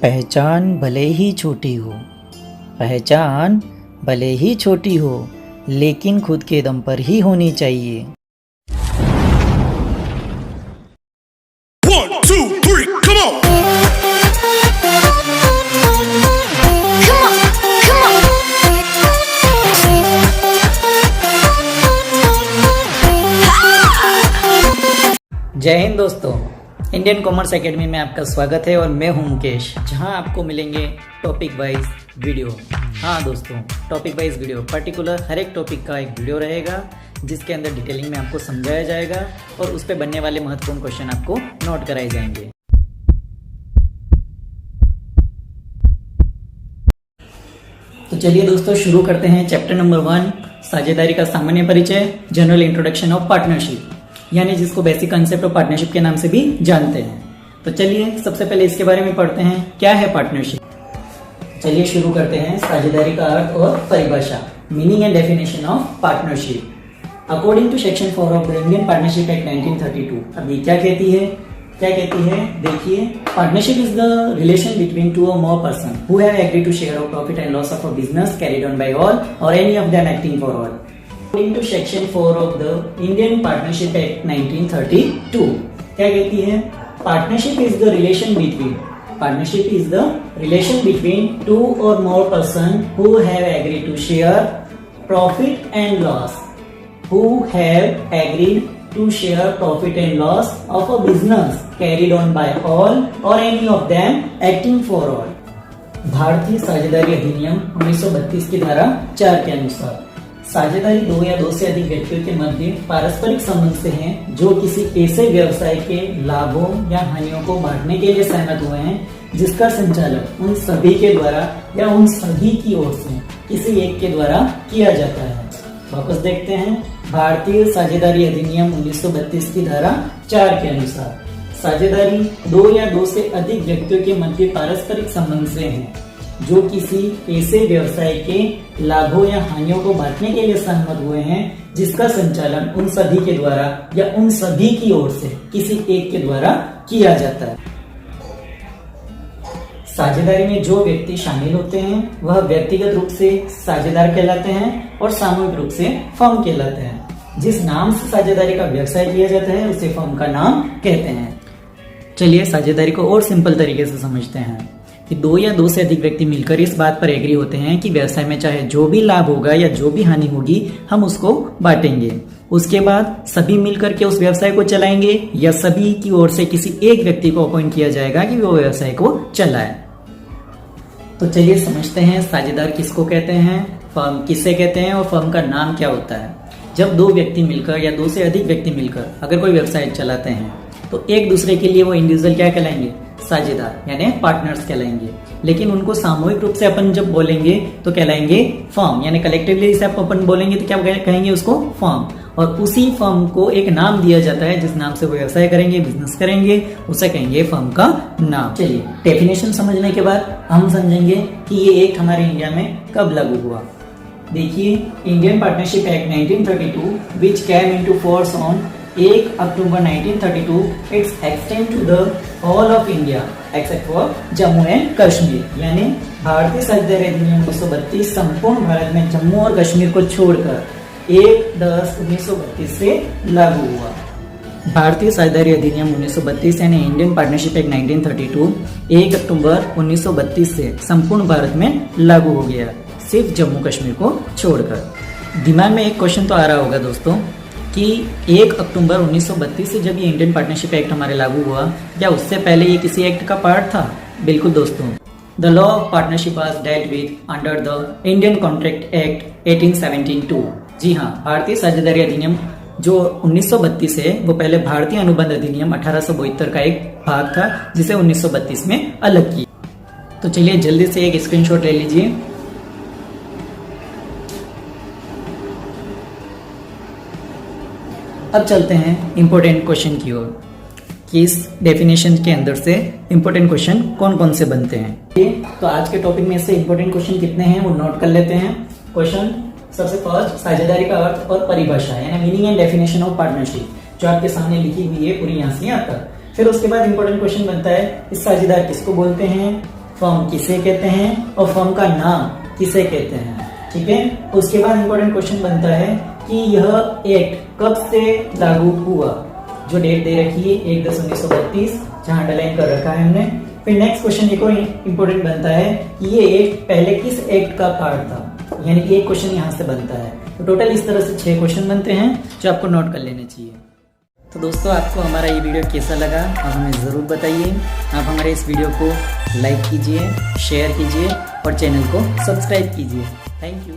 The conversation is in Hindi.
पहचान भले ही छोटी हो, पहचान भले ही छोटी हो, लेकिन खुद के दम पर ही होनी चाहिए। One, two, three, come on! जय हिंद दोस्तों, इंडियन कॉमर्स एकेडमी में आपका स्वागत है और मैं हूं मुकेश, जहां आपको मिलेंगे टॉपिक वाइज वीडियो। हाँ दोस्तों, टॉपिक वाइज वीडियो, पर्टिकुलर हर एक टॉपिक का एक वीडियो रहेगा जिसके अंदर डिटेलिंग में आपको समझाया जाएगा और उस पर बनने वाले महत्वपूर्ण क्वेश्चन आपको नोट कराए जाएंगे। तो चलिए दोस्तों, शुरू करते हैं चैप्टर नंबर 1, साझेदारी का सामान्य परिचय, जनरल इंट्रोडक्शन ऑफ पार्टनरशिप, यानी जिसको बेसिक कंसेप्ट ऑफ पार्टनरशिप के नाम से भी जानते हैं। तो चलिए सबसे पहले इसके बारे में पढ़ते हैं, क्या है पार्टनरशिप। चलिए शुरू करते हैं, साझेदारी का अर्थ और परिभाषा, meaning and definition of partnership. According to section 4 of the Indian partnership act 1932, अब ये क्या कहती है, देखिए, partnership is the relation between two or more person who have agreed to share of profit and loss of a business carried on by all or any of them acting for all. According to Section 4 of the Indian Partnership Act 1932, क्या कहती है? Partnership is the relation between two or more person who have agreed to share profit and loss, of a business carried on by all or any of them acting for all। भारतीय साझेदारी अधिनियम 1932 की धारा 4 के अनुसार साझेदारी दो या दो से अधिक व्यक्तियों के मध्य पारस्परिक संबंध से हैं जो किसी ऐसे व्यवसाय के लाभों या हानियों को बांटने के लिए सहमत हुए हैं जिसका संचालन उन सभी के द्वारा या उन सभी की ओर से किसी एक के द्वारा किया जाता है। वापस देखते हैं, भारतीय साझेदारी अधिनियम 1932 की धारा 4 के अनुसार साझेदारी दो या दो से अधिक व्यक्तियों के मध्य पारस्परिक संबंध से है जो किसी ऐसे व्यवसाय के लाभों या हानियों को बांटने के लिए सहमत हुए हैं जिसका संचालन उन सभी के द्वारा या उन सभी की ओर से किसी एक के द्वारा किया जाता है। साझेदारी में जो व्यक्ति शामिल होते हैं वह व्यक्तिगत रूप से साझेदार कहलाते हैं और सामूहिक रूप से फर्म कहलाते हैं। जिस नाम से साझेदारी का व्यवसाय किया जाता है उसे फर्म का नाम कहते हैं। चलिए साझेदारी को और सिंपल तरीके से समझते हैं कि दो या दो से अधिक व्यक्ति मिलकर इस बात पर एग्री होते हैं कि व्यवसाय में चाहे जो भी लाभ होगा या जो भी हानि होगी हम उसको बांटेंगे। उसके बाद सभी मिलकर के उस व्यवसाय को चलाएंगे या सभी की ओर से किसी एक व्यक्ति को अपॉइंट किया जाएगा कि वो व्यवसाय को चलाए। तो चलिए समझते हैं साझेदार किसको कहते हैं, फर्म किसे कहते हैं और फर्म का नाम क्या होता है। जब दो व्यक्ति मिलकर या दो से अधिक व्यक्ति मिलकर अगर कोई व्यवसाय चलाते हैं तो एक दूसरे के लिए वो इंडिविजुअल क्या कहलाएंगे, साझेदार यानी पार्टनर्स कहलाएंगे। लेकिन उनको सामूहिक रूप से अपन जब बोलेंगे तो कहलाएंगे फर्म, यानी कलेक्टिवली इसे अपन बोलेंगे तो क्या कहेंगे उसको, फर्म। और उसी फर्म को एक नाम दिया जाता है जिस नाम से वो व्यवसाय करेंगे, बिजनेस करेंगे, उसे कहेंगे फर्म का नाम। चलिए डेफिनेशन समझने के बाद हम समझेंगे कि ये एक्ट हमारे इंडिया में कब लागू हुआ। देखिए, Indian partnership act 1932 which came into force on 1 October 1932, it's extend to the all of India except for Jammu and Kashmir. यानी भारतीय साझेदारी अधिनियम 1932 संपूर्ण भारत में जम्मू और कश्मीर को छोड़कर 1/10/1932 से लागू हुआ। भारतीय साझेदारी अधिनियम 1932 यानी इंडियन पार्टनरशिप एक्ट 1932 1 अक्टूबर 1932 से संपूर्ण भारत में लागू हो गया, सिर्फ जम्मू कश्मीर को छोड़कर। दिमाग में एक क्वेश्चन तो आ रहा होगा दोस्तों कि 1 अक्टूबर 1932 से जब ये इंडियन पार्टनरशिप एक्ट हमारे लागू हुआ, क्या उससे पहले ये किसी एक्ट का पार्ट था? बिल्कुल दोस्तों, the law of partnership was dealt with under the Indian contract act 1872। जी हाँ, भारतीय साझेदारी अधिनियम जो 1932 है वो पहले भारतीय अनुबंध अधिनियम 1872 का एक भाग था जिसे 1932 में अलग किया। तो चलिए जल्दी से एक स्क्रीनशॉट ले लीजिए। अब चलते हैं इंपॉर्टेंट क्वेश्चन की ओर कि इस डेफिनेशन के अंदर से इंपॉर्टेंट क्वेश्चन कौन कौन से बनते हैं। तो आज के टॉपिक में से इंपॉर्टेंट क्वेश्चन कितने हैं वो नोट कर लेते हैं। क्वेश्चन सबसे फर्स्ट, साझेदारी का अर्थ और परिभाषा यानी meaning and definition of partnership, जो आपके सामने लिखी हुई है पूरी यहाँ से यहाँ तक। फिर उसके बाद इंपॉर्टेंट क्वेश्चन बनता है, इस साझेदार किसको बोलते हैं, फर्म किसे कहते हैं और फर्म का नाम किसे कहते हैं। ठीक है, उसके बाद इंपॉर्टेंट क्वेश्चन बनता है कि यह एक्ट कब से लागू हुआ। जो डेट दे रखी है 1/10/1932, जहां अंडरलाइन कर रखा है हमने। फिर नेक्स्ट क्वेश्चन एक और इंपॉर्टेंट बनता है कि ये एक्ट पहले किस एक्ट का पार्ट था, यानी कि एक क्वेश्चन यहाँ से बनता है। तो टोटल इस तरह से 6 क्वेश्चन बनते हैं जो आपको नोट कर लेने चाहिए। तो दोस्तों, आपको हमारा ये वीडियो कैसा लगा आप हमें ज़रूर बताइए। आप हमारे इस वीडियो को लाइक कीजिए, शेयर कीजिए और चैनल को सब्सक्राइब कीजिए। Thank you.